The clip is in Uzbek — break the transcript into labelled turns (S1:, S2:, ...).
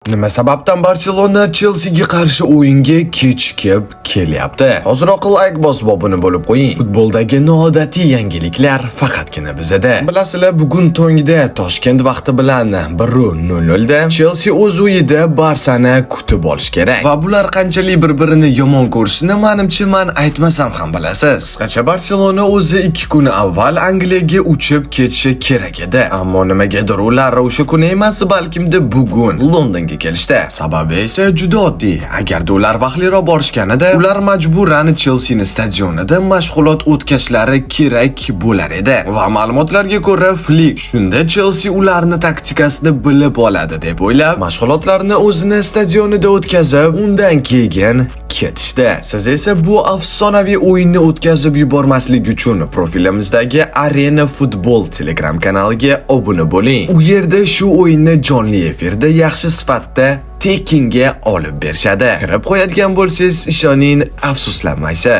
S1: Nima sababdan Barselona Chelseaga qarshi o'yinga kechikib kelyapti? Hoziroq like bosib obuna bo'lib qo'ying. Futboldagi noodatiy yangiliklar faqatgina bizada. Bilasizlar, bugun tongda Toshkent vaqti bilan 1:00 da Chelsea o'z uyida Barsani kutib olish kerak. Va bular qanchalik bir-birini yomon ko'rishini menimcha men aytmasam ham bilasiz. Qisqacha Barselona o'zi 2 kun avval Angliyaga uchib ketishi kerak edi. Ammo nimagadir ular o'sha kuni emas, balkimda bugun Londonga kelishdi. Sababi esa juda oddiy. Agarda ular vaqtliroq borishganida, ular majburan Chelsea stadionida mashg'ulot o'tkazishlari kerak bo'lar edi. Va ma'lumotlarga ko'ra, Flick shunda Chelsea ularni taktikasini bilib oladi deb o'ylab, mashg'ulotlarni o'zini stadionida o'tkazib, undan keyin ketishdi. Siz esa bu afsonaviy o'yinni o'tkazib yubormaslik uchun profilimizdagi Arena Futbol Telegram kanaliga obuna bo'ling. U yerda shu o'yinni jonli efirda yaxshi sifatda tekinga olib berishadi. Kirib qo'yadigan bo'lsangiz, ishoning, afsuslanmaysiz.